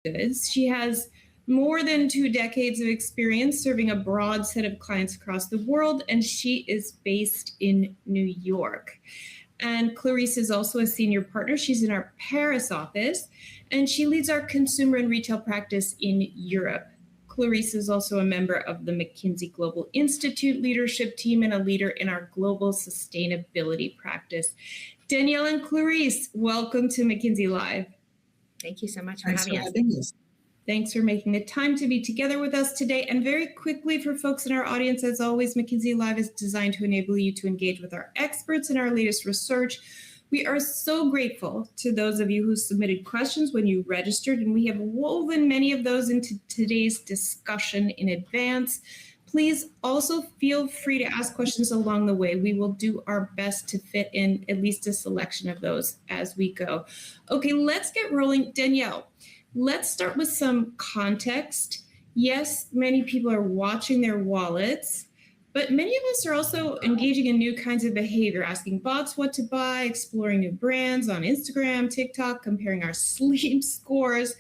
goods. She has more than 2 decades of experience serving a broad set of clients across the world, and she is based in New York. And Clarice is also a senior partner. She's in our Paris office, and she leads our consumer and retail practice in Europe. Clarice is also a member of the McKinsey Global Institute leadership team and a leader in our global sustainability practice. Danielle and Clarice, welcome to McKinsey Live. Thank you so much for having us. Thanks for making the time to be together with us today. And very quickly for folks in our audience, as always, McKinsey Live is designed to enable you to engage with our experts in our latest research. We are so grateful to those of you who submitted questions when you registered, and we have woven many of those into today's discussion in advance. Please also feel free to ask questions along the way. We will do our best to fit in at least a selection of those as we go. Okay, let's get rolling. Danielle, let's start with some context. Yes, many people are watching their wallets, but many of us are also engaging in new kinds of behavior, asking bots what to buy, exploring new brands on Instagram, TikTok, comparing our sleep scores.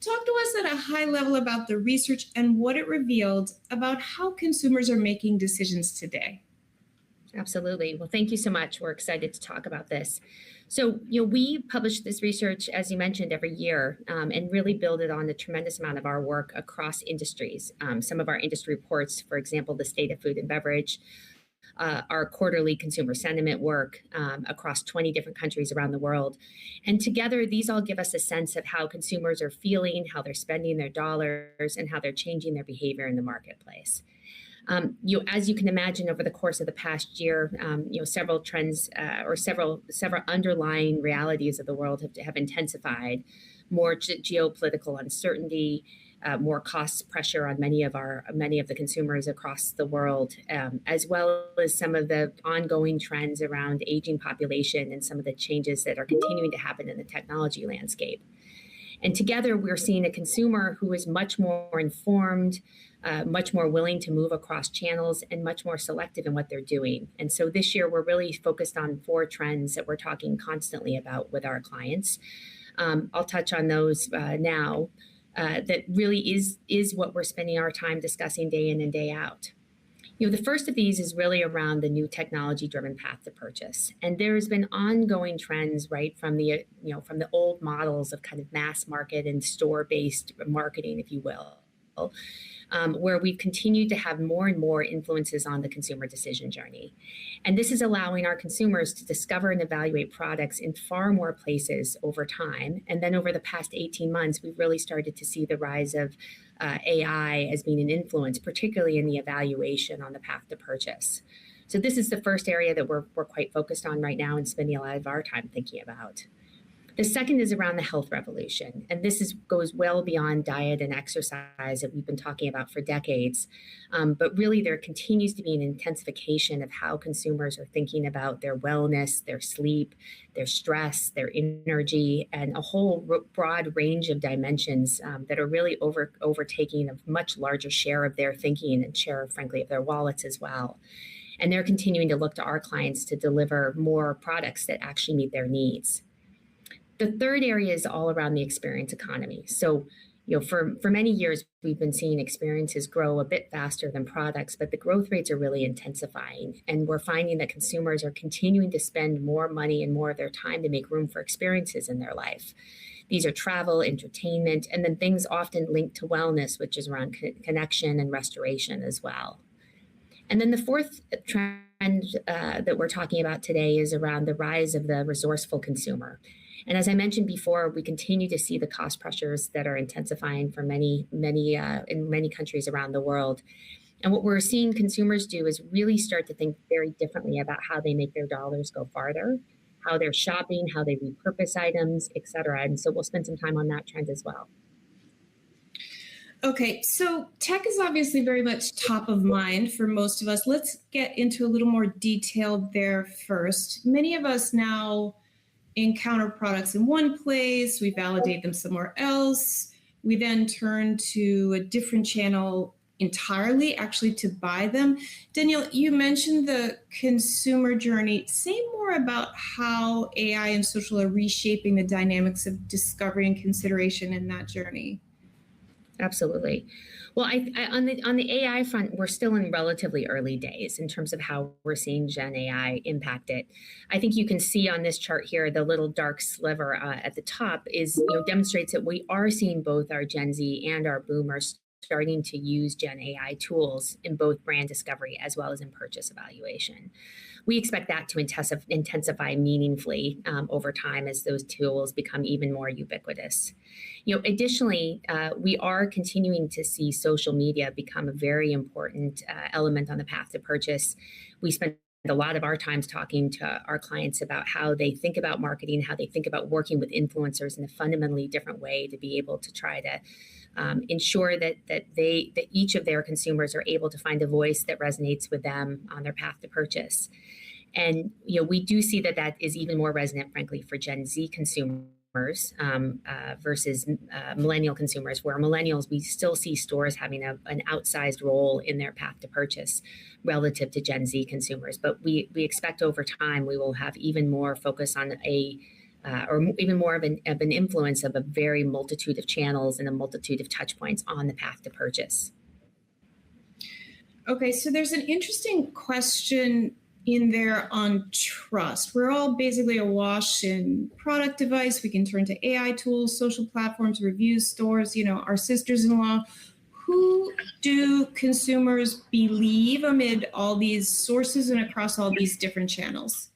Talk to us at a high level about the research and what it revealed about how consumers are making decisions today. Absolutely. Well, thank you so much. We're excited to talk about this. So, we publish this research, as you mentioned, every year and really build it on a tremendous amount of our work across industries. Some of our industry reports, for example, the state of food and beverage, our quarterly consumer sentiment work across 20 different countries around the world. And together, these all give us a sense of how consumers are feeling, how they're spending their dollars, and how they're changing their behavior in the marketplace. As you can imagine, over the course of the past year, several trends or several underlying realities of the world have intensified. More geopolitical uncertainty, more cost pressure on many of the consumers across the world, as well as some of the ongoing trends around aging population and some of the changes that are continuing to happen in the technology landscape. And together, we're seeing a consumer who is much more informed, much more willing to move across channels, and much more selective in what they're doing. And so this year, we're really focused on 4 trends that we're talking constantly about with our clients. I'll touch on those now. That really is what we're spending our time discussing day in and day out. The first of these is really around the new technology-driven path to purchase. And there's been ongoing trends, right, from the old models of kind of mass market and store-based marketing, if you will, where we've continued to have more and more influences on the consumer decision journey. And this is allowing our consumers to discover and evaluate products in far more places over time. And then over the past 18 months, we've really started to see the rise of AI as being an influence, particularly in the evaluation on the path to purchase. So this is the first area that we're quite focused on right now and spending a lot of our time thinking about. The second is around the health revolution, and this goes well beyond diet and exercise that we've been talking about for decades. But really, there continues to be an intensification of how consumers are thinking about their wellness, their sleep, their stress, their energy, and a whole broad range of dimensions that are really overtaking a much larger share of their thinking and share, frankly, of their wallets as well. And they're continuing to look to our clients to deliver more products that actually meet their needs. The third area is all around the experience economy. So, for many years, we've been seeing experiences grow a bit faster than products, but the growth rates are really intensifying. And we're finding that consumers are continuing to spend more money and more of their time to make room for experiences in their life. These are travel, entertainment, and then things often linked to wellness, which is around connection and restoration as well. And then the fourth trend that we're talking about today is around the rise of the resourceful consumer. And as I mentioned before, we continue to see the cost pressures that are intensifying for many in many countries around the world. And what we're seeing consumers do is really start to think very differently about how they make their dollars go farther, how they're shopping, how they repurpose items, et cetera. And so we'll spend some time on that trend as well. Okay, so tech is obviously very much top of mind for most of us. Let's get into a little more detail there first. Many of us now encounter products in one place, we validate them somewhere else, we then turn to a different channel entirely actually to buy them. Danielle, you mentioned the consumer journey. Say more about how AI and social are reshaping the dynamics of discovery and consideration in that journey. Absolutely. Well, on the AI front, we're still in relatively early days in terms of how we're seeing Gen AI impact it. I think you can see on this chart here, the little dark sliver at the top demonstrates that we are seeing both our Gen Z and our boomers starting to use Gen AI tools in both brand discovery as well as in purchase evaluation. We expect that to intensify meaningfully over time as those tools become even more ubiquitous. Additionally, we are continuing to see social media become a very important element on the path to purchase. We spend a lot of our times talking to our clients about how they think about marketing, how they think about working with influencers in a fundamentally different way to be able to try to ensure that each of their consumers are able to find a voice that resonates with them on their path to purchase. And we do see that is even more resonant, frankly, for Gen Z consumers versus millennial consumers, where millennials, we still see stores having an outsized role in their path to purchase relative to Gen Z consumers. But we expect over time we will have even more focus on or even more of an influence of a very multitude of channels and a multitude of touch points on the path to purchase. Okay, so there's an interesting question in there on trust. We're all basically awash in product device. We can turn to AI tools, social platforms, reviews, stores, our sisters-in-law. Who do consumers believe amid all these sources and across all these different channels?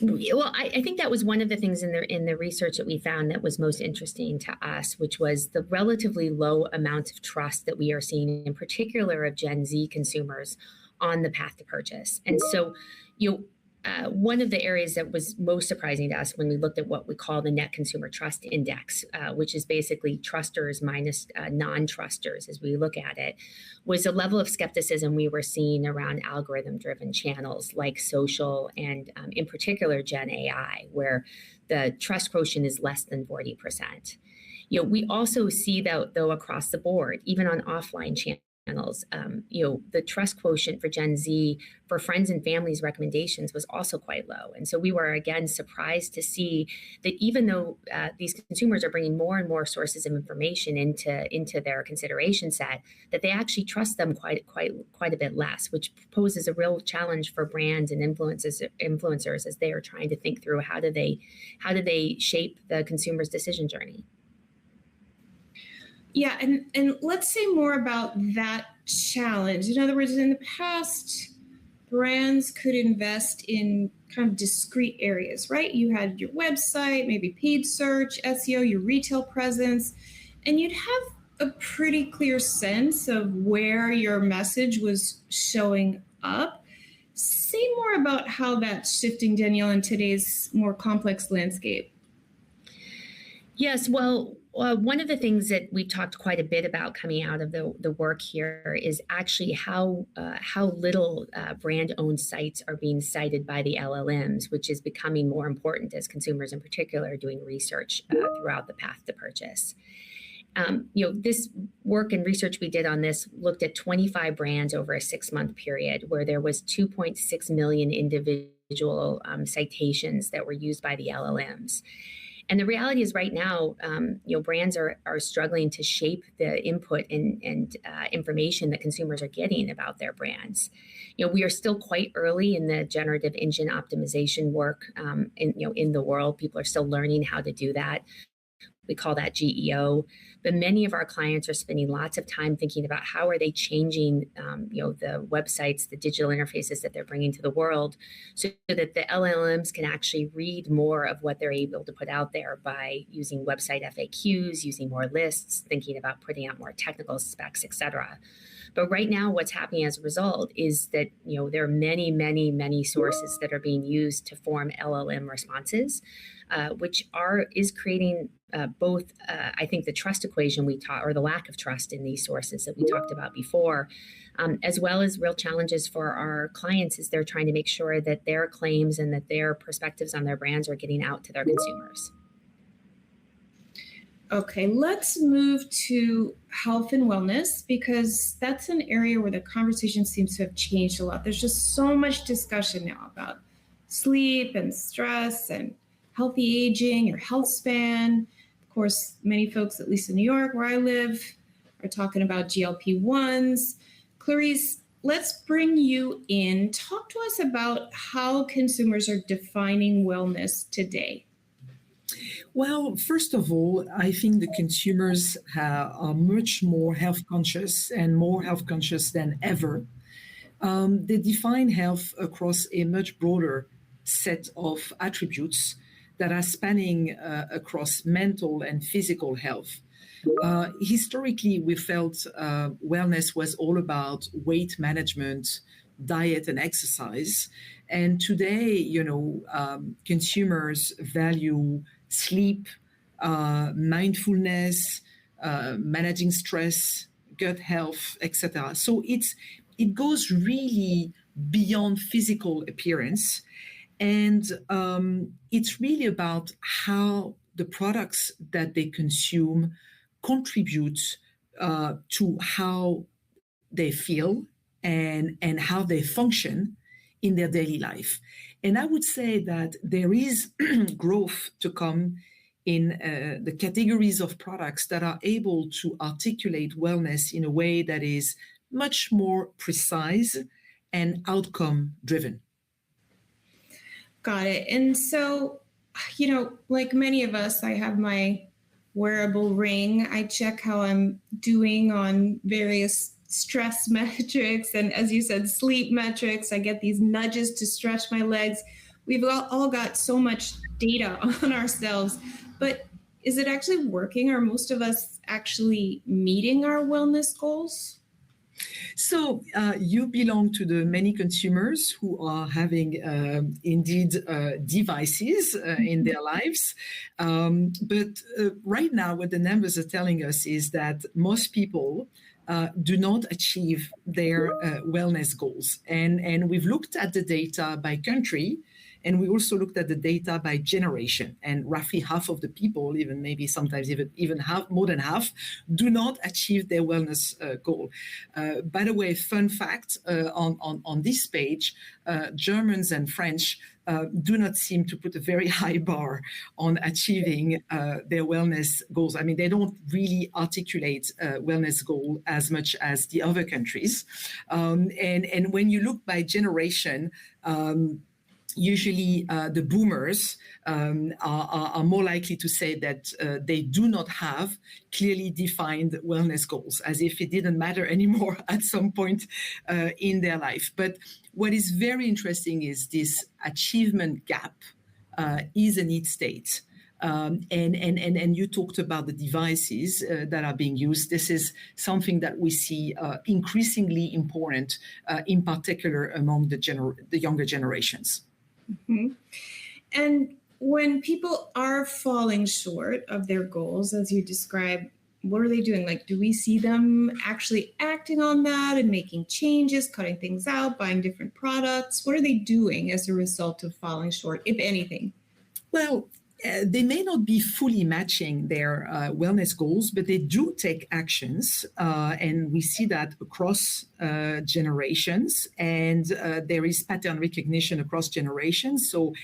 Well, I think that was one of the things in the research that we found that was most interesting to us, which was the relatively low amount of trust that we are seeing, in particular of Gen Z consumers, on the path to purchase. And so, one of the areas that was most surprising to us when we looked at what we call the Net Consumer Trust Index, which is basically trusters minus non-trusters as we look at it, was a level of skepticism we were seeing around algorithm-driven channels like social and in particular Gen AI, where the trust quotient is less than 40%. We also see that though across the board, even on offline channels, the trust quotient for Gen Z for friends and families recommendations was also quite low. And so we were again surprised to see that even though these consumers are bringing more and more sources of information into their consideration set, that they actually trust them quite a bit less, which poses a real challenge for brands and influencers as they are trying to think through how do they shape the consumer's decision journey. Yeah, and let's say more about that challenge. In other words, in the past, brands could invest in kind of discrete areas, right? You had your website, maybe paid search, SEO, your retail presence, and you'd have a pretty clear sense of where your message was showing up. Say more about how that's shifting, Danielle, in today's more complex landscape. Yes, well, one of the things that we've talked quite a bit about coming out of the work here is actually how little brand-owned sites are being cited by the LLMs, which is becoming more important as consumers in particular are doing research throughout the path to purchase. This work and research we did on this looked at 25 brands over a 6-month period where there was 2.6 million individual citations that were used by the LLMs. And the reality is right now, brands are struggling to shape the input and information that consumers are getting about their brands. We are still quite early in the generative engine optimization work in the world. People are still learning how to do that. We call that GEO. But many of our clients are spending lots of time thinking about how are they changing, the websites, the digital interfaces that they're bringing to the world so that the LLMs can actually read more of what they're able to put out there by using website FAQs, using more lists, thinking about putting out more technical specs, et cetera. But right now, what's happening as a result is that there are many, many, many sources that are being used to form LLM responses, which is creating both, I think, the trust equation we taught, or the lack of trust in these sources that we talked about before, as well as real challenges for our clients as they're trying to make sure that their claims and that their perspectives on their brands are getting out to their consumers. Okay, let's move to health and wellness because that's an area where the conversation seems to have changed a lot. There's just so much discussion now about sleep and stress and healthy aging or health span. Of course, many folks, at least in New York where I live, are talking about GLP-1s. Clarice, let's bring you in. Talk to us about how consumers are defining wellness today. Well, first of all, I think the consumers are much more health conscious and more health conscious than ever. They define health across a much broader set of attributes that are spanning across mental and physical health. Historically, we felt wellness was all about weight management, diet, and exercise. And today, consumers value sleep, mindfulness, managing stress, gut health, etc. So it goes really beyond physical appearance, and it's really about how the products that they consume contribute to how they feel and how they function in their daily life. And I would say that there is growth to come in the categories of products that are able to articulate wellness in a way that is much more precise and outcome driven. Got it. And so, like many of us, I have my wearable ring. I check how I'm doing on various stress metrics and, as you said, sleep metrics. I get these nudges to stretch my legs. We've all got so much data on ourselves, but is it actually working? Are most of us actually meeting our wellness goals? So you belong to the many consumers who are having indeed devices in their lives. But right now, what the numbers are telling us is that most people do not achieve their wellness goals. And we've looked at the data by country. And we also looked at the data by generation, and roughly half of the people, even maybe sometimes even half, more than half, do not achieve their wellness goal. By the way, fun fact on this page, Germans and French do not seem to put a very high bar on achieving their wellness goals. I mean, they don't really articulate a wellness goal as much as the other countries. And when you look by generation, usually the boomers are more likely to say that they do not have clearly defined wellness goals, as if it didn't matter anymore at some point in their life. But what is very interesting is this achievement gap is a need state. And you talked about the devices that are being used. This is something that we see increasingly important, in particular among the younger generations. Mm-hmm. And when people are falling short of their goals, as you described, what are they doing? Like, do we see them actually acting on that and making changes, cutting things out, buying different products? What are they doing as a result of falling short, if anything? Well, they may not be fully matching their wellness goals, but they do take actions. And we see that across generations. And there is pattern recognition across generations. So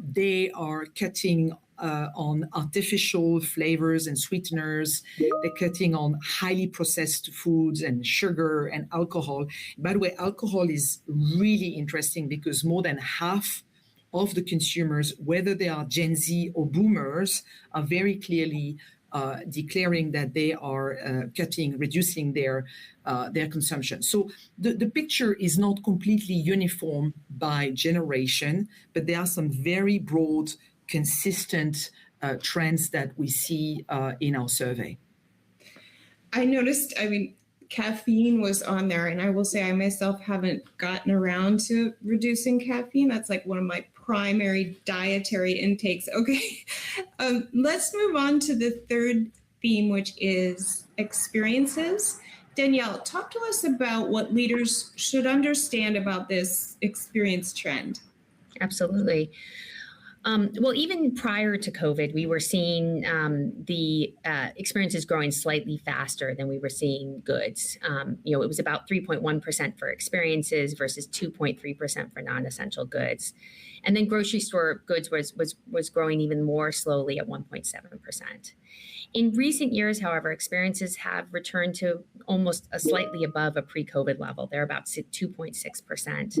they are cutting on artificial flavors and sweeteners. They're cutting on highly processed foods and sugar and alcohol. By the way, alcohol is really interesting because more than half of the consumers, whether they are Gen Z or boomers, are very clearly declaring that they are reducing their consumption. So the picture is not completely uniform by generation, but there are some very broad, consistent trends that we see in our survey. I noticed, caffeine was on there, and I will say I myself haven't gotten around to reducing caffeine. That's like one of my primary dietary intakes. Okay, let's move on to the third theme, which is experiences. Danielle, talk to us about what leaders should understand about this experience trend. Absolutely. Well, even prior to COVID, we were seeing the experiences growing slightly faster than we were seeing goods. It was about 3.1% for experiences versus 2.3% for non-essential goods. And then grocery store goods was growing even more slowly at 1.7%. In recent years, however, experiences have returned to almost a slightly above a pre-COVID level. They're about 2.6%.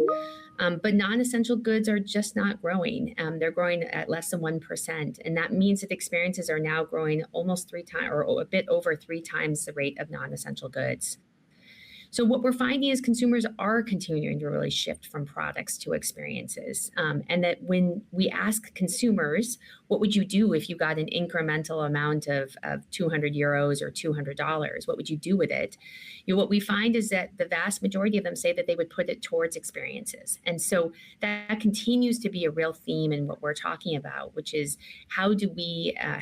But non-essential goods are just not growing. They're growing at less than 1%. And that means that experiences are now growing almost 3 times or a bit over 3 times the rate of non-essential goods. So what we're finding is consumers are continuing to really shift from products to experiences. And that when we ask consumers, what would you do if you got an incremental amount of 200 euros or $200? What would you do with it? What we find is that the vast majority of them say that they would put it towards experiences. And so that continues to be a real theme in what we're talking about, which is how do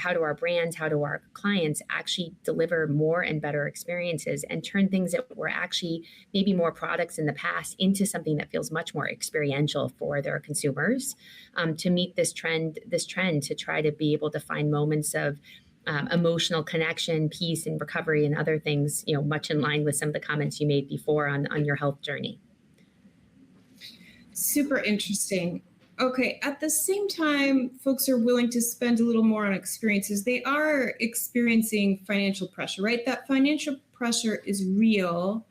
our brands, how do our clients actually deliver more and better experiences and turn things that were actually maybe more products in the past into something that feels much more experiential for their consumers, to meet this trend to try to be able to find moments of emotional connection, peace, and recovery, and other things, much in line with some of the comments you made before on your health journey. Super interesting. Okay, at the same time, folks are willing to spend a little more on experiences. They are experiencing financial pressure, right? That financial pressure is real.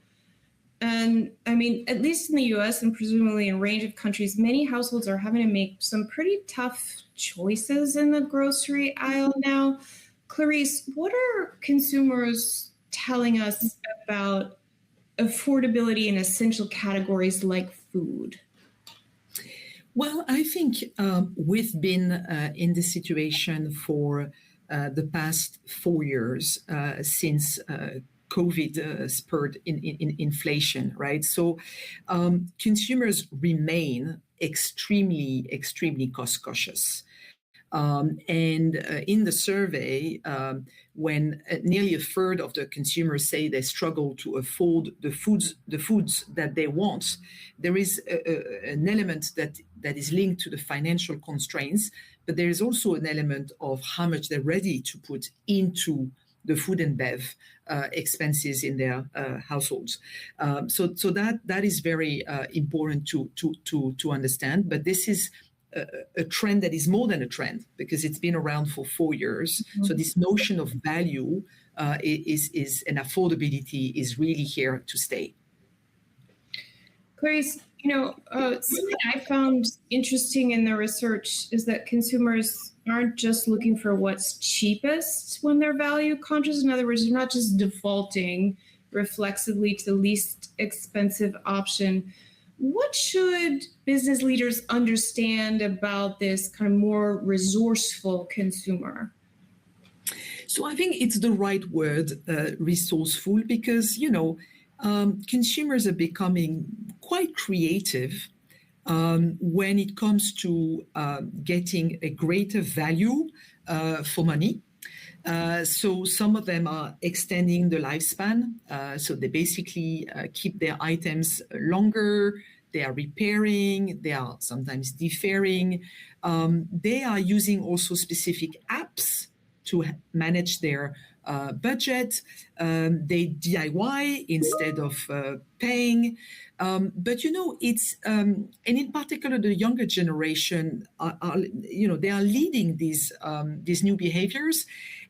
And I mean, at least in the US and presumably in a range of countries, many households are having to make some pretty tough choices in the grocery aisle now. Clarice, what are consumers telling us about affordability in essential categories like food? Well, I think we've been in this situation for the past 4 years since COVID spurred in inflation, right? So consumers remain extremely cost cautious. And in the survey, when nearly a third of the consumers say they struggle to afford the foods that they want, there is an element that is linked to the financial constraints, but there is also an element of how much they're ready to put into the food and bev expenses in their households. So that is very important to understand. But this is a trend that is more than a trend because it's been around for 4 years. Mm-hmm. So this notion of value is and affordability is really here to stay. Clarice, something I found interesting in the research is that consumers aren't just looking for what's cheapest when they're value conscious. In other words, they're not just defaulting reflexively to the least expensive option. What should business leaders understand about this kind of more resourceful consumer? So I think it's the right word, resourceful, because, consumers are becoming quite creative when it comes to getting a greater value for money. So some of them are extending the lifespan. So they basically keep their items longer. They are repairing. They are sometimes deferring. They are using also specific apps to manage their budget. They DIY instead of paying. But it's and in particular the younger generation are they are leading these new behaviors,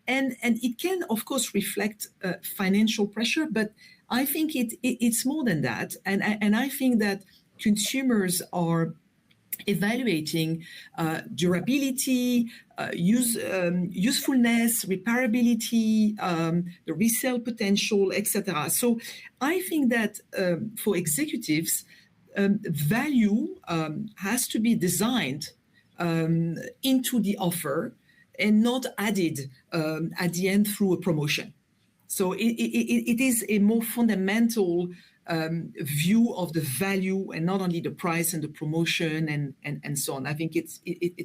and it can of course reflect financial pressure. But I think it's more than that, and I think that consumers are evaluating durability, usefulness, repairability, the resale potential, etc. So I think that for executives, value has to be designed into the offer and not added at the end through a promotion. So it is a more fundamental view of the value and not only the price and the promotion and so on. I think it's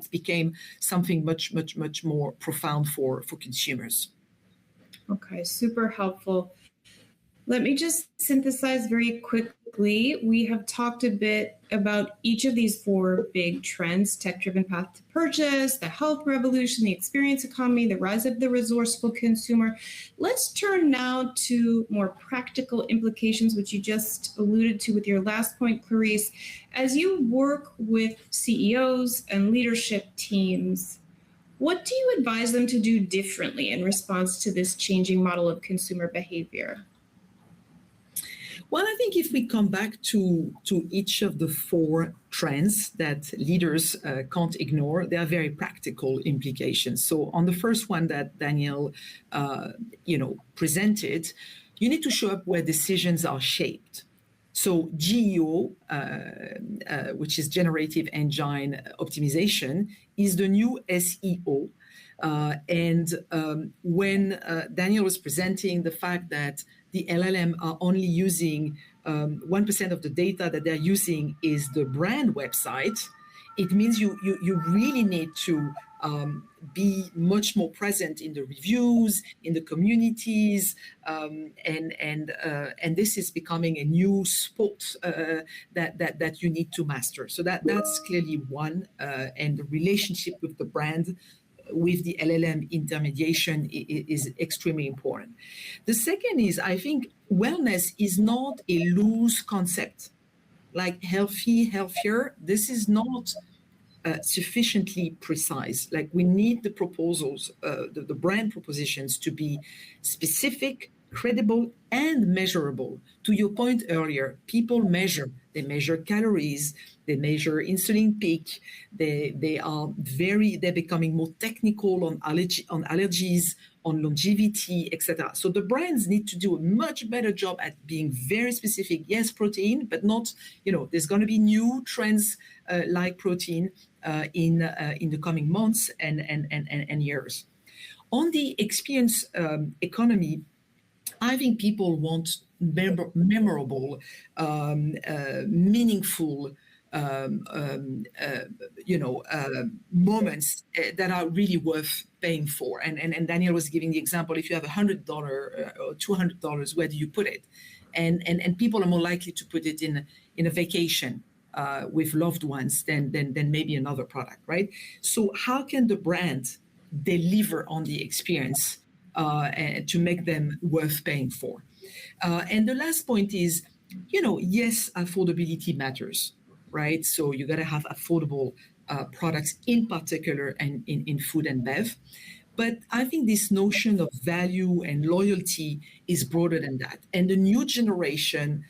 became something much more profound for consumers. Okay, super helpful. Let me just synthesize very quickly quickly, we have talked a bit about each of these four big trends: tech-driven path to purchase, the health revolution, the experience economy, the rise of the resourceful consumer. Let's turn now to more practical implications, which you just alluded to with your last point, Clarice. As you work with CEOs and leadership teams, what do you advise them to do differently in response to this changing model of consumer behavior? Well, I think if we come back to each of the four trends that leaders can't ignore, there are very practical implications. So on the first one that Daniel, presented, you need to show up where decisions are shaped. So GEO, which is generative engine optimization, is the new SEO. When Daniel was presenting the fact that the LLM are only using 1% of the data that they're using is the brand website, it means you really need to be much more present in the reviews, in the communities, and this is becoming a new sport that you need to master. So that's clearly one, and the relationship with the brand, with the LLM intermediation is extremely important. The second is, I think wellness is not a loose concept. Like healthier, this is not sufficiently precise. Like we need the proposals, the brand propositions to be specific, credible, and measurable. To your point earlier, people measure. They measure calories, they measure insulin peak, they're becoming more technical on allergies, on longevity, etc. So the brands need to do a much better job at being very specific. Yes, protein, but not, there's going to be new trends like protein in the coming months and years. On the experience economy, I think people want memorable, meaningful, moments that are really worth paying for. And Daniel was giving the example: if you have $100 or $200, where do you put it? And people are more likely to put it in a vacation with loved ones than maybe another product, right? So how can the brand deliver on the experience to make them worth paying for? And the last point is, yes, affordability matters, right? So you got to have affordable products, in particular, and in food and bev. But I think this notion of value and loyalty is broader than that. And the new generation,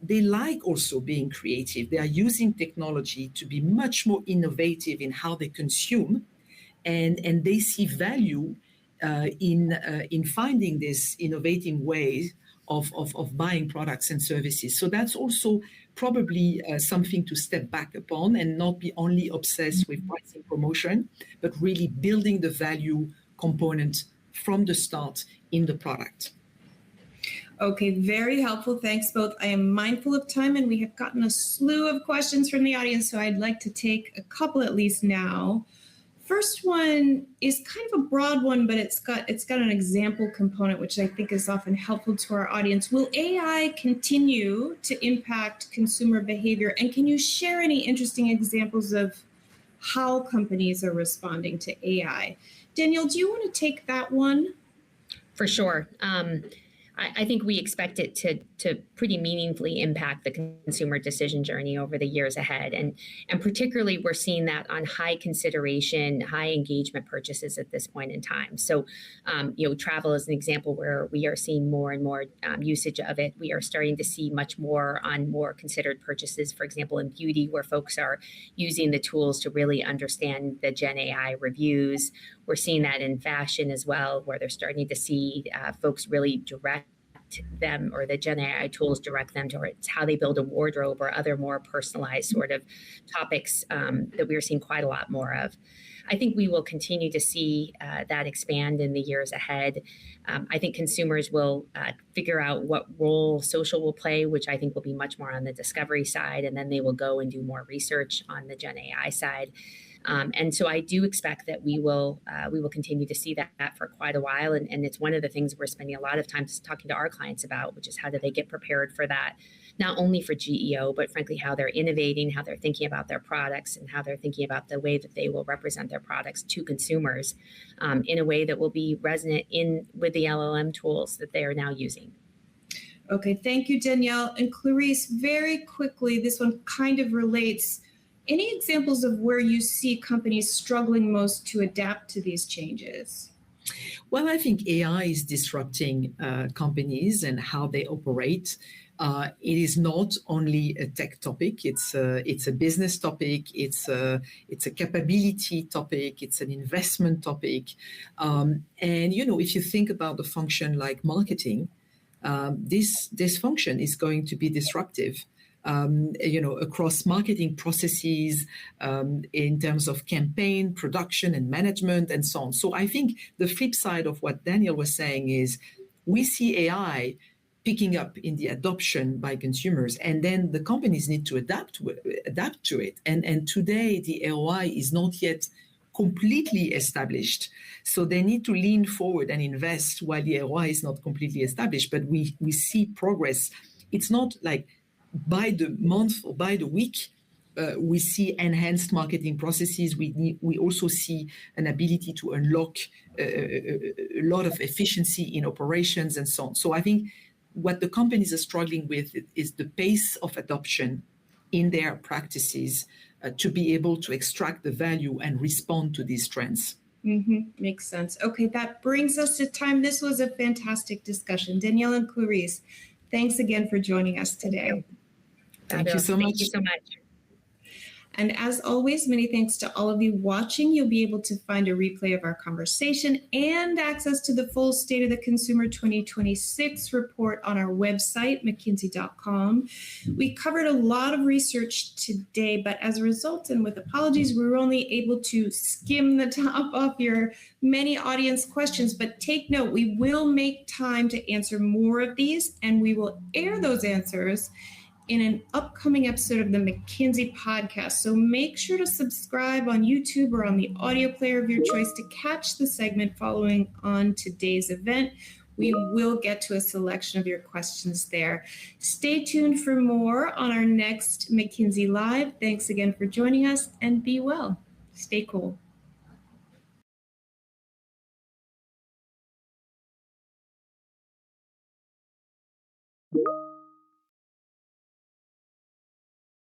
they like also being creative. They are using technology to be much more innovative in how they consume, and they see value in finding this innovative ways of buying products and services. So that's also probably something to step back upon and not be only obsessed with pricing promotion, but really building the value component from the start in the product. Okay, very helpful. Thanks both. I am mindful of time, and we have gotten a slew of questions from the audience, so I'd like to take a couple at least now. First one is kind of a broad one, but it's got an example component, which I think is often helpful to our audience. Will AI continue to impact consumer behavior? And can you share any interesting examples of how companies are responding to AI? Daniel, do you want to take that one? For sure. I think we expect it to pretty meaningfully impact the consumer decision journey over the years ahead. And particularly, we're seeing that on high consideration, high engagement purchases at this point in time. So, travel is an example where we are seeing more and more usage of it. We are starting to see much more on more considered purchases, for example, in beauty, where folks are using the tools to really understand the Gen AI reviews. We're seeing that in fashion as well, where they're starting to see folks really direct them, or the Gen AI tools direct them towards how they build a wardrobe or other more personalized sort of topics that we're seeing quite a lot more of. I think we will continue to see that expand in the years ahead. I think consumers will figure out what role social will play, which I think will be much more on the discovery side, and then they will go and do more research on the Gen AI side. And so I do expect that we will continue to see that for quite a while. And it's one of the things we're spending a lot of time talking to our clients about, which is how do they get prepared for that, not only for GEO, but frankly, how they're innovating, how they're thinking about their products, and how they're thinking about the way that they will represent their products to consumers in a way that will be resonant with the LLM tools that they are now using. Okay, thank you, Danielle. And Clarice, very quickly, this one kind of relates. Any examples of where you see companies struggling most to adapt to these changes? Well, I think AI is disrupting companies and how they operate. It is not only a tech topic; it's a business topic. It's a capability topic. It's an investment topic. And if you think about the function like marketing, this function is going to be disruptive. Across marketing processes, in terms of campaign production and management and so on. So I think the flip side of what Daniel was saying is we see AI picking up in the adoption by consumers, and then the companies need to adapt to it. And today the ROI is not yet completely established. So they need to lean forward and invest while the ROI is not completely established. But we see progress. It's not like by the month or by the week, we see enhanced marketing processes. We also see an ability to unlock a lot of efficiency in operations and so on. So I think what the companies are struggling with is the pace of adoption in their practices to be able to extract the value and respond to these trends. Makes sense. Okay, that brings us to time. This was a fantastic discussion. Danielle and Clarice, thanks again for joining us today. Thank you so much. Thank you so much. And as always, many thanks to all of you watching. You'll be able to find a replay of our conversation and access to the full State of the Consumer 2026 report on our website, mckinsey.com. We covered a lot of research today, but as a result, and with apologies, we were only able to skim the top off your many audience questions. But take note, we will make time to answer more of these, and we will air those answers in an upcoming episode of the McKinsey podcast. So make sure to subscribe on YouTube or on the audio player of your choice to catch the segment following on today's event. We will get to a selection of your questions there. Stay tuned for more on our next McKinsey Live. Thanks again for joining us, and be well. Stay cool.